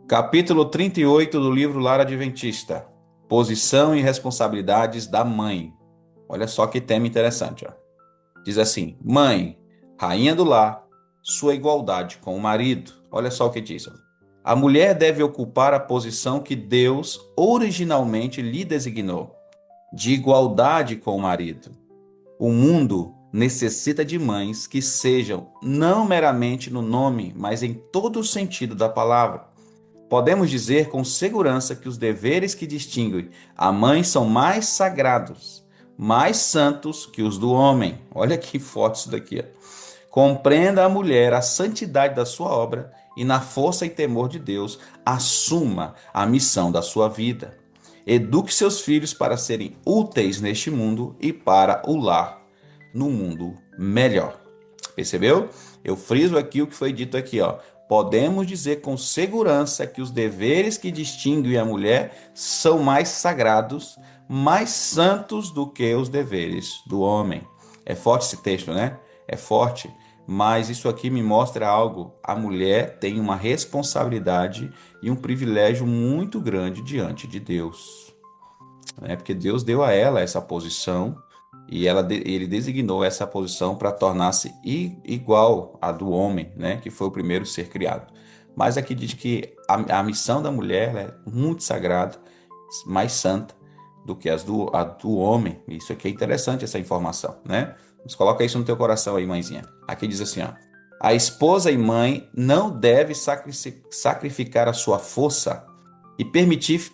Capítulo 38 do livro Lar Adventista. Posição e responsabilidades da mãe. Olha só que tema interessante, ó. Diz assim: Mãe, rainha do lar, sua igualdade com o marido. Olha só o que diz, ó. A mulher deve ocupar a posição que Deus originalmente lhe designou, de igualdade com o marido. O mundo necessita de mães que sejam não meramente no nome, mas em todo o sentido da palavra. Podemos dizer com segurança que os deveres que distinguem a mãe são mais sagrados, mais santos que os do homem. Olha que forte isso daqui, ó. Compreenda a mulher a santidade da sua obra e, na força e temor de Deus, assuma a missão da sua vida. Eduque seus filhos para serem úteis neste mundo e para o lar no mundo melhor. Percebeu? Eu friso aqui o que foi dito aqui, ó. Podemos dizer com segurança que os deveres que distinguem a mulher são mais sagrados, mais santos do que os deveres do homem. É forte esse texto, né? É forte, mas isso aqui me mostra algo. A mulher tem uma responsabilidade e um privilégio muito grande diante de Deus, né? Porque Deus deu a ela essa posição e ele designou essa posição para tornar-se igual à do homem, né? Que foi o primeiro ser criado. Mas aqui diz que a missão da mulher é muito sagrada, mais santa do que a do homem. Isso aqui é interessante, essa informação, né? Mas coloca isso no teu coração aí, mãezinha. Aqui diz assim, ó. A esposa e mãe não deve sacrificar a sua força e permitir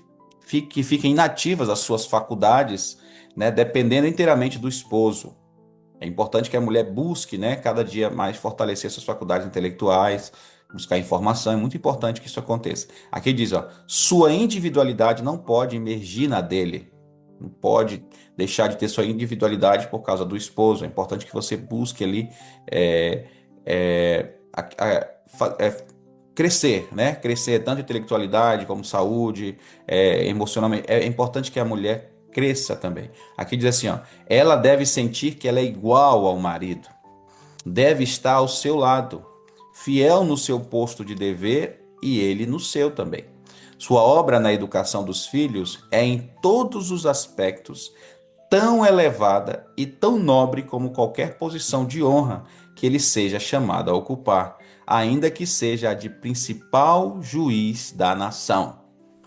que fiquem inativas as suas faculdades, né, dependendo inteiramente do esposo. É importante que a mulher busque, né, cada dia mais fortalecer suas faculdades intelectuais, buscar informação, é muito importante que isso aconteça. Aqui diz, ó, sua individualidade não pode emergir na dele. Não pode deixar de ter sua individualidade por causa do esposo. É importante que você busque ali é, crescer, né? Crescer tanto intelectualidade como saúde, emocionalmente. É importante que a mulher cresça também. Aqui diz assim, ó, ela deve sentir que ela é igual ao marido, deve estar ao seu lado, fiel no seu posto de dever e ele no seu também. Sua obra na educação dos filhos é em todos os aspectos tão elevada e tão nobre como qualquer posição de honra que ele seja chamado a ocupar, ainda que seja a de principal juiz da nação.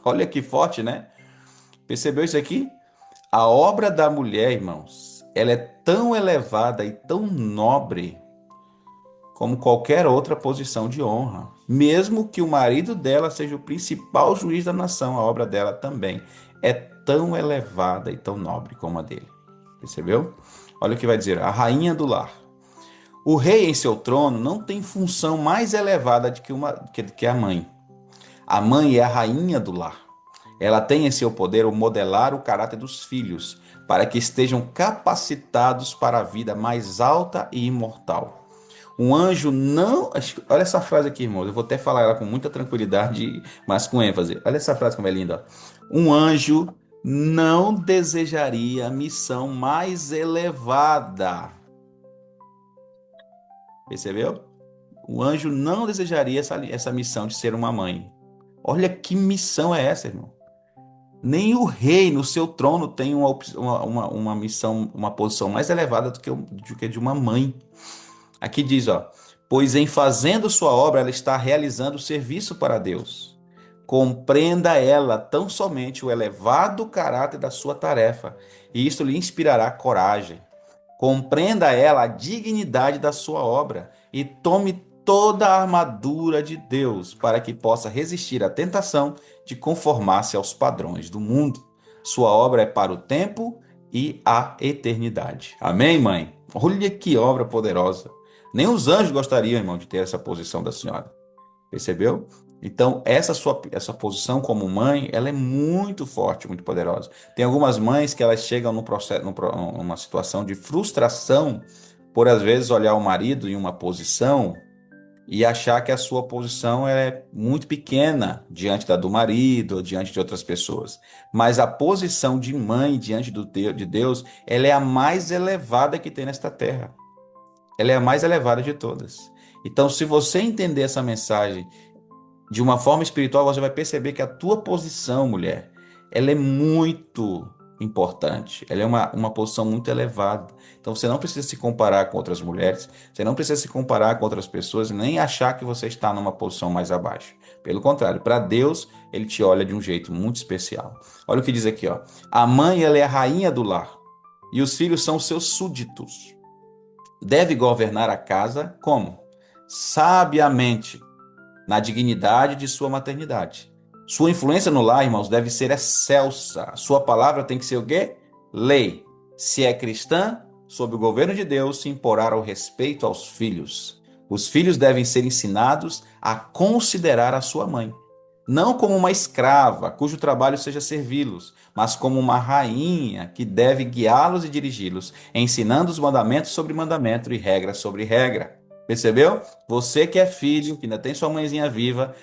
Olha que forte, né? Percebeu isso aqui? A obra da mulher, irmãos, ela é tão elevada e tão nobre como qualquer outra posição de honra. Mesmo que o marido dela seja o principal juiz da nação, a obra dela também é tão elevada e tão nobre como a dele. Percebeu? Olha o que vai dizer: a rainha do lar. O rei em seu trono não tem função mais elevada que a mãe. A mãe é a rainha do lar. Ela tem em seu poder o modelar o caráter dos filhos, para que estejam capacitados para a vida mais alta e imortal. Um anjo não. Olha essa frase aqui, irmãos. Eu vou até falar ela com muita tranquilidade, mas com ênfase. Olha essa frase como é linda. Um anjo não desejaria a missão mais elevada. Percebeu? O anjo não desejaria essa missão de ser uma mãe. Olha que missão é essa, irmão. Nem o rei no seu trono tem uma missão, uma posição mais elevada do que de uma mãe. Aqui diz, ó, pois em fazendo sua obra, ela está realizando o serviço para Deus. Compreenda ela tão somente o elevado caráter da sua tarefa, e isto lhe inspirará coragem. Compreenda ela a dignidade da sua obra e tome toda a armadura de Deus para que possa resistir à tentação de conformar-se aos padrões do mundo. Sua obra é para o tempo e a eternidade. Amém, mãe? Olha que obra poderosa. Nem os anjos gostariam, irmão, de ter essa posição da senhora. Percebeu? Então, essa posição como mãe, ela é muito forte, muito poderosa. Tem algumas mães que elas chegam numa situação de frustração por, às vezes, olhar o marido em uma posição e achar que a sua posição é muito pequena diante da do marido, ou diante de outras pessoas. Mas a posição de mãe diante de Deus, ela é a mais elevada que tem nesta terra. Ela é a mais elevada de todas. Então, se você entender essa mensagem de uma forma espiritual, você vai perceber que a tua posição, mulher, ela é muito importante. Ela é uma posição muito elevada. Então você não precisa se comparar com outras mulheres, você não precisa se comparar com outras pessoas, nem achar que você está numa posição mais abaixo. Pelo contrário, para Deus, ele te olha de um jeito muito especial. Olha o que diz aqui, ó. A mãe, ela é a rainha do lar, e os filhos são seus súditos. Deve governar a casa como? Sabiamente, na dignidade de sua maternidade. Sua influência no lar, irmãos, deve ser excelsa. Sua palavra tem que ser o quê? Lei. Se é cristã, sob o governo de Deus, se imporá o respeito aos filhos. Os filhos devem ser ensinados a considerar a sua mãe, não como uma escrava, cujo trabalho seja servi-los, mas como uma rainha que deve guiá-los e dirigi-los, ensinando os mandamentos sobre mandamento e regra sobre regra. Percebeu? Você que é filho, que ainda tem sua mãezinha viva,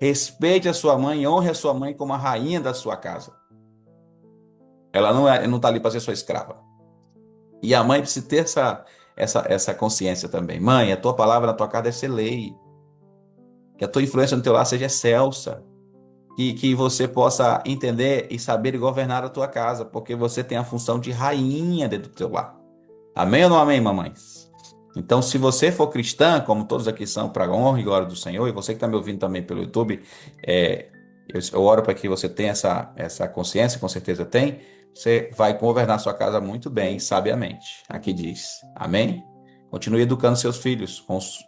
respeite a sua mãe, honre a sua mãe como a rainha da sua casa. Ela não está ali para ser sua escrava. E a mãe precisa ter essa consciência também. Mãe, a tua palavra na tua casa deve ser lei. Que a tua influência no teu lar seja excelsa. Que você possa entender e saber governar a tua casa, porque você tem a função de rainha dentro do teu lar. Amém ou não amém, mamães? Então, se você for cristã, como todos aqui são, para a honra e glória do Senhor, e você que está me ouvindo também pelo YouTube, eu oro para que você tenha essa consciência, com certeza tem, você vai governar sua casa muito bem, sabiamente. Aqui diz, amém? Continue educando seus filhos,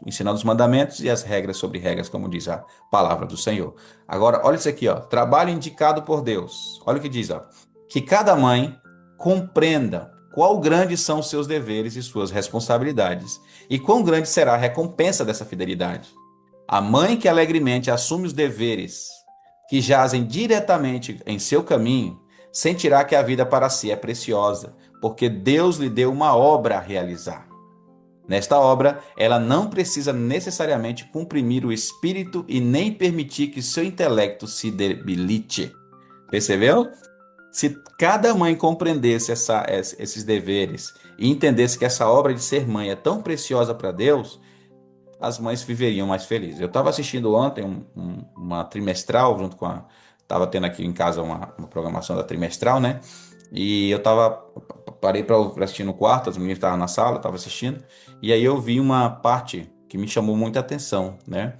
ensinando os mandamentos e as regras sobre regras, como diz a palavra do Senhor. Agora, olha isso aqui, ó, trabalho indicado por Deus. Olha o que diz, ó, que cada mãe compreenda qual grandes são os seus deveres e suas responsabilidades, e quão grande será a recompensa dessa fidelidade. A mãe que alegremente assume os deveres que jazem diretamente em seu caminho, sentirá que a vida para si é preciosa, porque Deus lhe deu uma obra a realizar. Nesta obra, ela não precisa necessariamente comprimir o espírito e nem permitir que seu intelecto se debilite. Percebeu? Se cada mãe compreendesse esses deveres e entendesse que essa obra de ser mãe é tão preciosa para Deus, as mães viveriam mais felizes. Eu estava assistindo ontem uma trimestral, junto com a. Estava tendo aqui em casa uma programação da trimestral, né? E parei para assistir no quarto, as meninas estavam na sala, eu estava assistindo, e aí eu vi uma parte que me chamou muita atenção, né?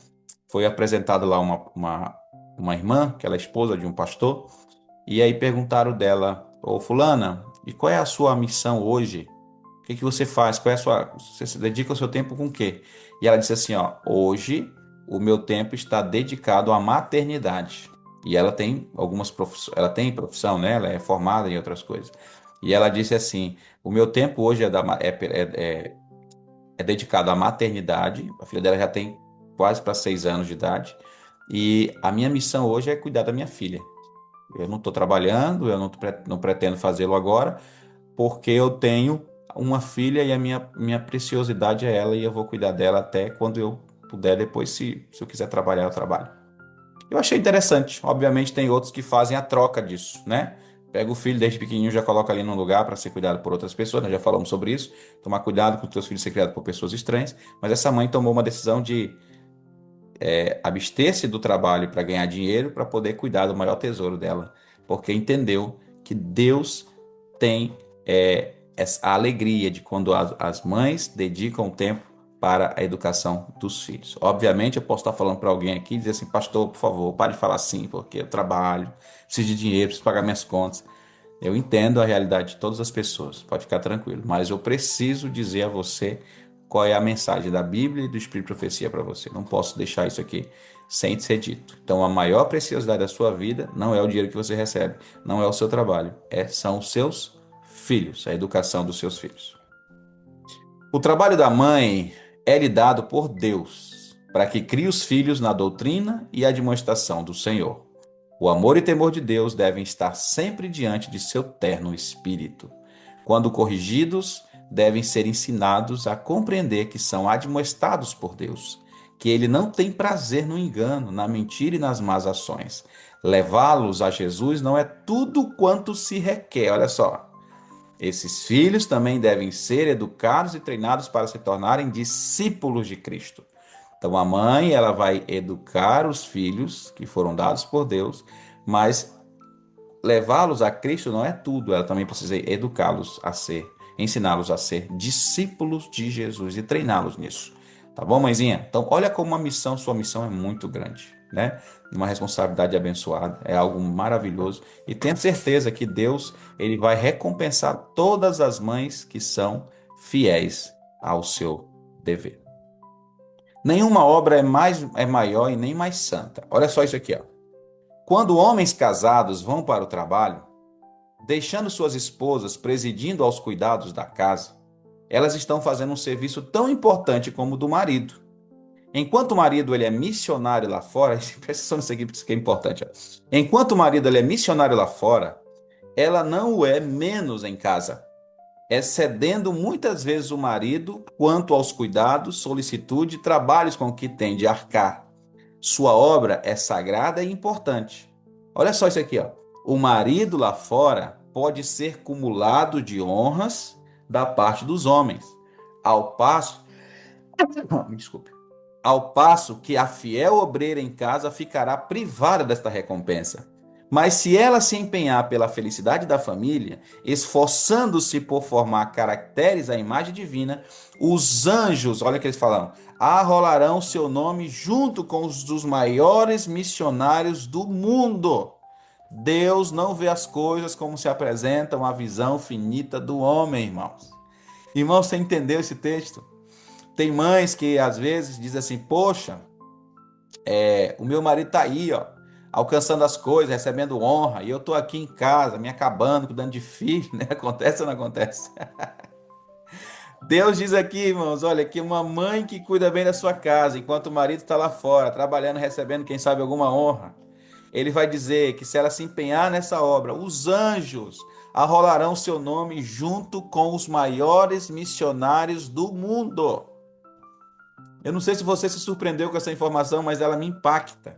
Foi apresentada lá uma irmã, que ela é esposa de um pastor, e aí perguntaram dela, ô fulana, e qual é a sua missão hoje? O que que você faz? Qual é a sua, você se dedica o seu tempo com o quê? E ela disse assim, ó, hoje o meu tempo está dedicado à maternidade. E ela tem ela tem profissão, né? Ela é formada em outras coisas. E ela disse assim, o meu tempo hoje é dedicado à maternidade. A filha dela já tem quase para 6 anos de idade. E a minha missão hoje é cuidar da minha filha. Eu não estou trabalhando, eu não pretendo fazê-lo agora, porque eu tenho uma filha e a minha preciosidade é ela e eu vou cuidar dela até quando eu puder. Depois, se eu quiser trabalhar, eu trabalho. Eu achei interessante. Obviamente, tem outros que fazem a troca disso, né? Pega o filho desde pequenininho, já coloca ali num lugar para ser cuidado por outras pessoas. Nós já falamos sobre isso. Tomar cuidado com os teus filhos ser criados por pessoas estranhas. Mas essa mãe tomou uma decisão de abster-se do trabalho para ganhar dinheiro para poder cuidar do maior tesouro dela, porque entendeu que Deus tem a alegria de quando as mães dedicam tempo para a educação dos filhos. Obviamente, eu posso estar falando para alguém aqui e dizer assim, pastor, por favor, pare de falar assim, porque eu trabalho, preciso de dinheiro, preciso pagar minhas contas. Eu entendo a realidade de todas as pessoas, pode ficar tranquilo, mas eu preciso dizer a você qual é a mensagem da Bíblia e do Espírito de Profecia para você. Não posso deixar isso aqui sem ser dito. Então, a maior preciosidade da sua vida não é o dinheiro que você recebe, não é o seu trabalho, são os seus filhos, a educação dos seus filhos. O trabalho da mãe é lhe dado por Deus, para que crie os filhos na doutrina e admoestação do Senhor. O amor e temor de Deus devem estar sempre diante de seu terno espírito. Quando corrigidos, devem ser ensinados a compreender que são admoestados por Deus, que ele não tem prazer no engano, na mentira e nas más ações. Levá-los a Jesus não é tudo quanto se requer, olha só. Esses filhos também devem ser educados e treinados para se tornarem discípulos de Cristo. Então a mãe, ela vai educar os filhos que foram dados por Deus, mas levá-los a Cristo não é tudo, ela também precisa educá-los a ser, ensiná-los a ser discípulos de Jesus e treiná-los nisso. Tá bom, mãezinha? Então, olha como sua missão é muito grande, né? Uma responsabilidade abençoada, é algo maravilhoso e tenha certeza que Deus, ele vai recompensar todas as mães que são fiéis ao seu dever. Nenhuma obra é maior e nem mais santa. Olha só isso aqui, ó. Quando homens casados vão para o trabalho, deixando suas esposas presidindo aos cuidados da casa, elas estão fazendo um serviço tão importante como o do marido. Enquanto o marido ele é missionário lá fora, presta atenção nisso aqui, porque isso aqui é importante. Ó. Enquanto o marido ele é missionário lá fora, ela não o é menos em casa, excedendo muitas vezes o marido quanto aos cuidados, solicitude e trabalhos com que tem de arcar. Sua obra é sagrada e importante. Olha só isso aqui, ó. O marido lá fora pode ser cumulado de honras da parte dos homens, ao passo, me desculpe, ao passo que a fiel obreira em casa ficará privada desta recompensa. Mas se ela se empenhar pela felicidade da família, esforçando-se por formar caracteres à imagem divina, os anjos, olha o que eles falam, arrolarão seu nome junto com os dos maiores missionários do mundo. Deus não vê as coisas como se apresentam a visão finita do homem, irmãos. Irmãos, você entendeu esse texto? Tem mães que às vezes dizem assim, poxa, o meu marido tá aí, ó, alcançando as coisas, recebendo honra, e eu tô aqui em casa, me acabando, cuidando de filho, né? Acontece ou não acontece? Deus diz aqui, irmãos, olha, que uma mãe que cuida bem da sua casa, enquanto o marido está lá fora, trabalhando, recebendo, quem sabe, alguma honra, ele vai dizer que se ela se empenhar nessa obra, os anjos arrolarão seu nome junto com os maiores missionários do mundo. Eu não sei se você se surpreendeu com essa informação, mas ela me impacta.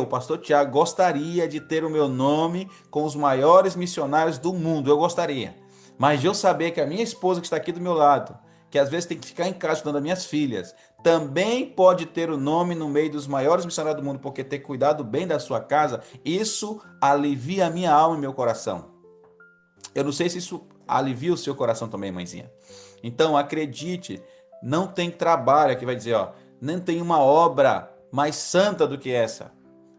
Pastor Tiago, gostaria de ter o meu nome com os maiores missionários do mundo. Eu gostaria. Mas de eu saber que a minha esposa que está aqui do meu lado, que às vezes tem que ficar em casa cuidando das minhas filhas, também pode ter o nome no meio dos maiores missionários do mundo, porque ter cuidado bem da sua casa, isso alivia a minha alma e meu coração. Eu não sei se isso alivia o seu coração também, mãezinha. Então, acredite, não tem trabalho, aqui vai dizer, ó, não tem uma obra mais santa do que essa.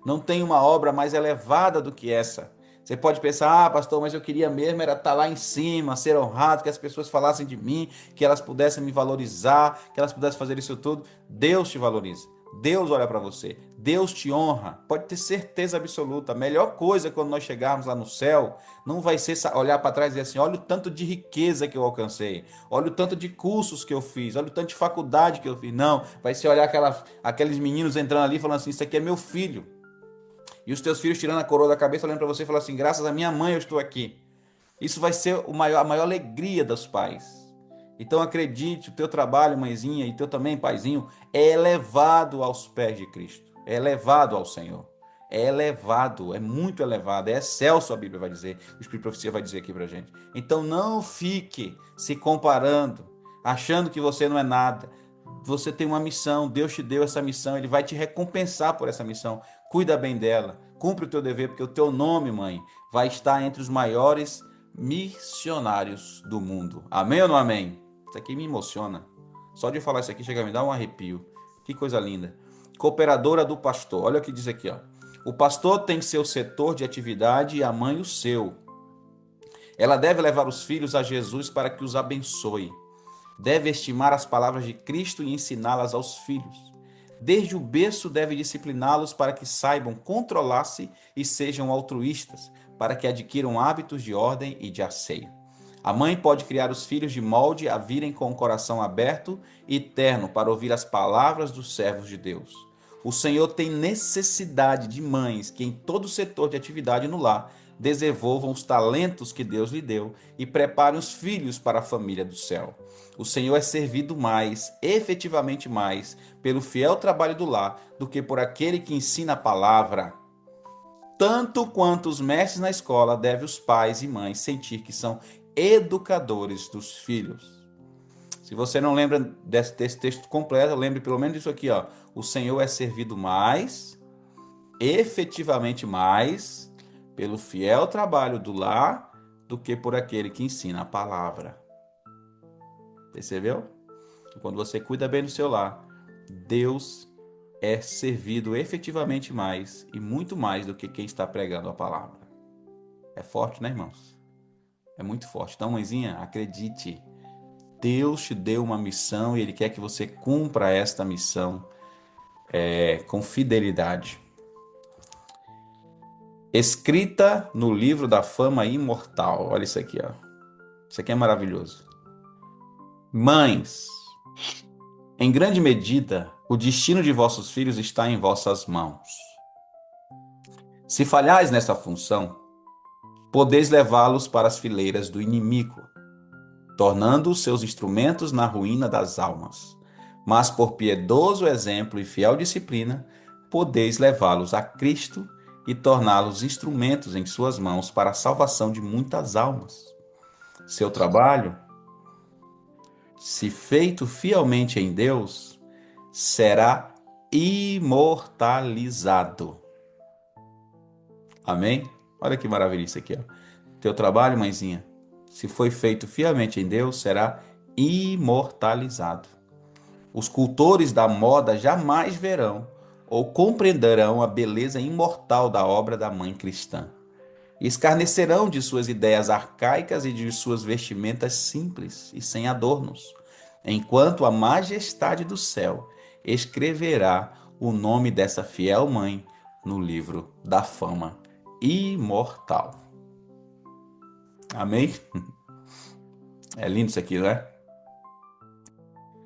Não tem uma obra mais elevada do que essa. Você pode pensar, pastor, mas eu queria mesmo era estar lá em cima, ser honrado, que as pessoas falassem de mim, que elas pudessem me valorizar, que elas pudessem fazer isso tudo. Deus te valoriza. Deus olha para você, Deus te honra, pode ter certeza absoluta. A melhor coisa quando nós chegarmos lá no céu não vai ser olhar para trás e dizer assim: olha o tanto de riqueza que eu alcancei, olha o tanto de cursos que eu fiz, olha o tanto de faculdade que eu fiz. Não, vai ser olhar aqueles meninos entrando ali falando assim: isso aqui é meu filho. E os teus filhos tirando a coroa da cabeça, olhando para você e falando assim: graças a minha mãe eu estou aqui. Isso vai ser a maior alegria dos pais. Então acredite, o teu trabalho, mãezinha, e teu também, paizinho, é elevado aos pés de Cristo. É elevado ao Senhor. É elevado, é muito elevado, é excelso, a Bíblia vai dizer, o Espírito de Profecia vai dizer aqui pra gente. Então não fique se comparando, achando que você não é nada. Você tem uma missão, Deus te deu essa missão, Ele vai te recompensar por essa missão. Cuida bem dela, cumpre o teu dever, porque o teu nome, mãe, vai estar entre os maiores missionários do mundo. Amém ou não amém? Isso aqui me emociona. Só de falar isso aqui chega a me dar um arrepio. Que coisa linda. Cooperadora do pastor. Olha o que diz aqui, ó. O pastor tem seu setor de atividade e a mãe o seu. Ela deve levar os filhos a Jesus para que os abençoe. Deve estimar as palavras de Cristo e ensiná-las aos filhos. Desde o berço deve discipliná-los para que saibam controlar-se e sejam altruístas, para que adquiram hábitos de ordem e de asseio. A mãe pode criar os filhos de molde a virem com o coração aberto e terno para ouvir as palavras dos servos de Deus. O Senhor tem necessidade de mães que em todo setor de atividade no lar desenvolvam os talentos que Deus lhe deu e preparem os filhos para a família do céu. O Senhor é servido mais, efetivamente mais, pelo fiel trabalho do lar do que por aquele que ensina a palavra. Tanto quanto os mestres na escola, devem os pais e mães sentir que são educadores dos filhos. Se você não lembra desse texto completo, lembre pelo menos disso aqui, ó. O Senhor é servido mais, efetivamente mais, pelo fiel trabalho do lar do que por aquele que ensina a palavra. Percebeu? Quando você cuida bem do seu lar, Deus é servido efetivamente mais e muito mais do que quem está pregando a palavra. É forte, né, irmãos? É muito forte. Então, mãezinha, acredite. Deus te deu uma missão e Ele quer que você cumpra esta missão com fidelidade. Escrita no livro da fama imortal. Olha isso aqui, ó. Isso aqui é maravilhoso. Mães, em grande medida, o destino de vossos filhos está em vossas mãos. Se falhais nessa função, podeis levá-los para as fileiras do inimigo, tornando-os seus instrumentos na ruína das almas. Mas por piedoso exemplo e fiel disciplina, podeis levá-los a Cristo e torná-los instrumentos em suas mãos para a salvação de muitas almas. Seu trabalho, se feito fielmente em Deus, será imortalizado. Amém? Olha que maravilha isso aqui, ó. Teu trabalho, mãezinha, se foi feito fielmente em Deus, será imortalizado. Os cultores da moda jamais verão ou compreenderão a beleza imortal da obra da mãe cristã. Escarnecerão de suas ideias arcaicas e de suas vestimentas simples e sem adornos, enquanto a majestade do céu escreverá o nome dessa fiel mãe no livro da fama imortal. Amém? É lindo isso aqui, não é?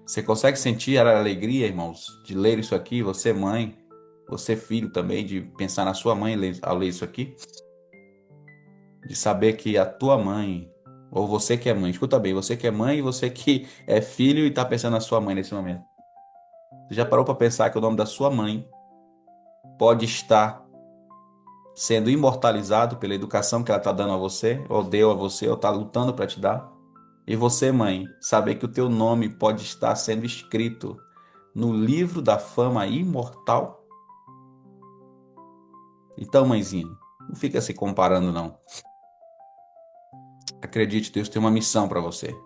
Você consegue sentir a alegria, irmãos, de ler isso aqui? Você, mãe, você, filho também, de pensar na sua mãe ao ler isso aqui? De saber que a tua mãe, ou você que é mãe, escuta bem, você que é mãe e você que é filho e está pensando na sua mãe nesse momento. Você já parou para pensar que o nome da sua mãe pode estar sendo imortalizado pela educação que ela está dando a você, ou deu a você, ou está lutando para te dar? E você, mãe, saber que o teu nome pode estar sendo escrito no livro da fama imortal? Então, mãezinha, não fica se comparando, não. Acredite, Deus tem uma missão para você.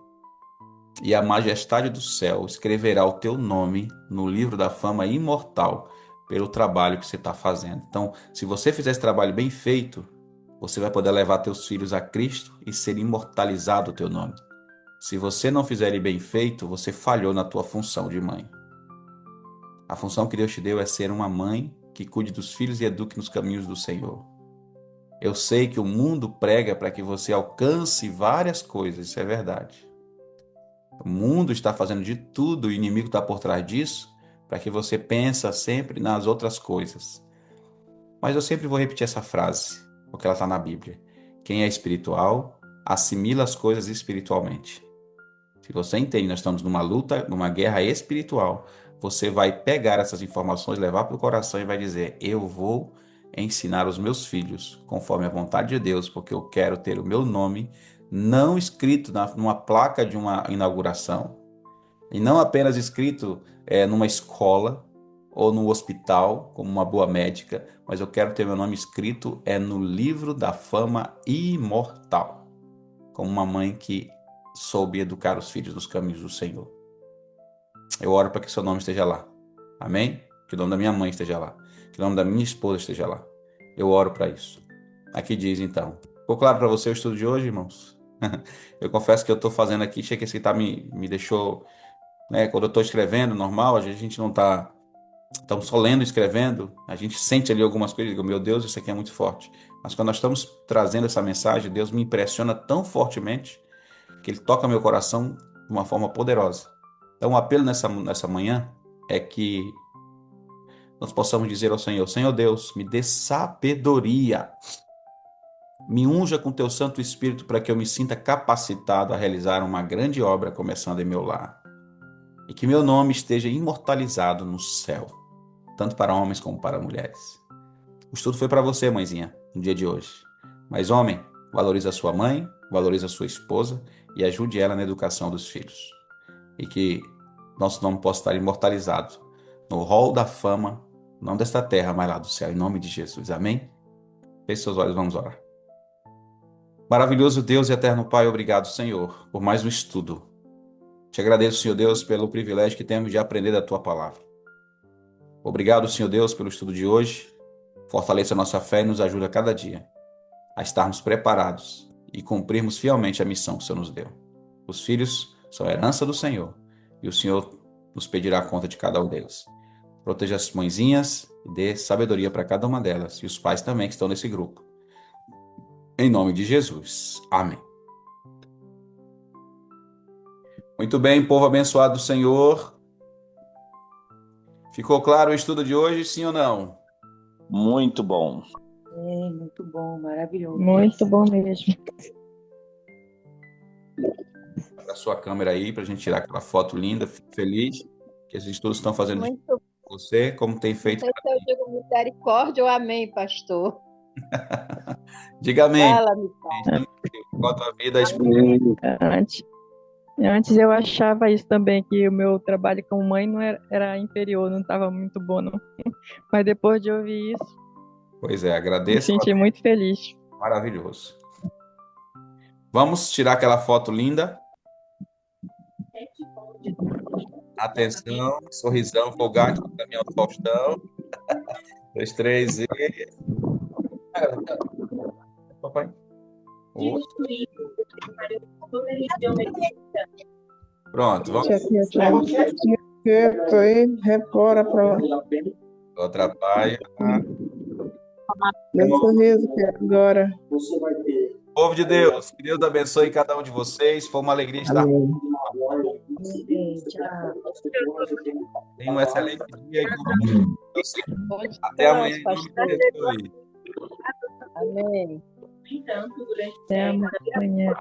E a majestade do céu escreverá o teu nome no livro da fama imortal pelo trabalho que você está fazendo. Então, se você fizer esse trabalho bem feito, você vai poder levar teus filhos a Cristo e ser imortalizado o teu nome. Se você não fizer ele bem feito, você falhou na tua função de mãe. A função que Deus te deu é ser uma mãe que cuide dos filhos e eduque nos caminhos do Senhor. Eu sei que o mundo prega para que você alcance várias coisas, isso é verdade. O mundo está fazendo de tudo, o inimigo está por trás disso, para que você pense sempre nas outras coisas. Mas eu sempre vou repetir essa frase, porque ela está na Bíblia. Quem é espiritual, assimila as coisas espiritualmente. Se você entende, nós estamos numa luta, numa guerra espiritual, você vai pegar essas informações, levar para o coração e vai dizer: eu vou ensinar os meus filhos conforme a vontade de Deus, porque eu quero ter o meu nome não escrito numa placa de uma inauguração, e não apenas escrito numa escola ou no hospital, como uma boa médica, mas eu quero ter meu nome escrito no livro da fama imortal, como uma mãe que soube educar os filhos dos caminhos do Senhor. Eu oro para que seu nome esteja lá. Amém? Que o nome da minha mãe esteja lá. Que o nome da minha esposa esteja lá. Eu oro para isso. Aqui diz então. Ficou claro para você o estudo de hoje, irmãos? Eu confesso que eu estou fazendo aqui, achei que esse tá me deixou, né? Quando eu estou escrevendo, normal, a gente não está. Estamos só lendo e escrevendo, a gente sente ali algumas coisas e digo, meu Deus, isso aqui é muito forte. Mas quando nós estamos trazendo essa mensagem, Deus me impressiona tão fortemente que Ele toca meu coração de uma forma poderosa. Então, o apelo nessa manhã é que nós possamos dizer ao Senhor: Senhor Deus, me dê sabedoria, me unja com Teu Santo Espírito para que eu me sinta capacitado a realizar uma grande obra começando em meu lar. E que meu nome esteja imortalizado no céu, tanto para homens como para mulheres. O estudo foi para você, mãezinha, no dia de hoje. Mas, homem, valorize a sua mãe, valorize a sua esposa e ajude ela na educação dos filhos. e que nosso nome possa estar imortalizado no hall da fama, não desta terra, mas lá do céu, em nome de Jesus. Amém? Feche seus olhos, vamos orar. Maravilhoso Deus e eterno Pai, obrigado, Senhor, por mais um estudo. Te agradeço, Senhor Deus, pelo privilégio que temos de aprender da Tua palavra. Obrigado, Senhor Deus, pelo estudo de hoje. Fortaleça a nossa fé e nos ajuda a cada dia a estarmos preparados e cumprirmos fielmente a missão que o Senhor nos deu. Os filhos são a herança do Senhor e o Senhor nos pedirá conta de cada um deles. Proteja as mãezinhas e dê sabedoria para cada uma delas e os pais também que estão nesse grupo. Em nome de Jesus. Amém. Muito bem, povo abençoado do Senhor. Ficou claro o estudo de hoje, sim ou não? Muito bom. Muito bom, maravilhoso. Muito bom mesmo. A sua câmera aí para a gente tirar aquela foto linda. Fico feliz que esses estudos estão fazendo Muito com você, como tem feito. Não sei se eu digo misericórdia ou amém, pastor. Diga amém. Fala-me, Pai. Enquanto a vida Antes eu achava isso também, que o meu trabalho como mãe não era inferior, não estava muito bom, não. Mas depois de ouvir isso, Pois é, me agradeço. senti muito feliz. Maravilhoso. Vamos tirar aquela foto linda. Atenção, sorrisão, folgate do caminhão do Faustão. 2, 3 e. Papai. Pronto, vamos. Quieto aí, repora pra lá. Outra página. Dê um sorriso que agora. Povo de Deus, que Deus abençoe cada um de vocês. Foi uma alegria estar Amém. Tenha um excelente dia. Até amanhã. Em nome de Jesus. Amém. Até amanhã.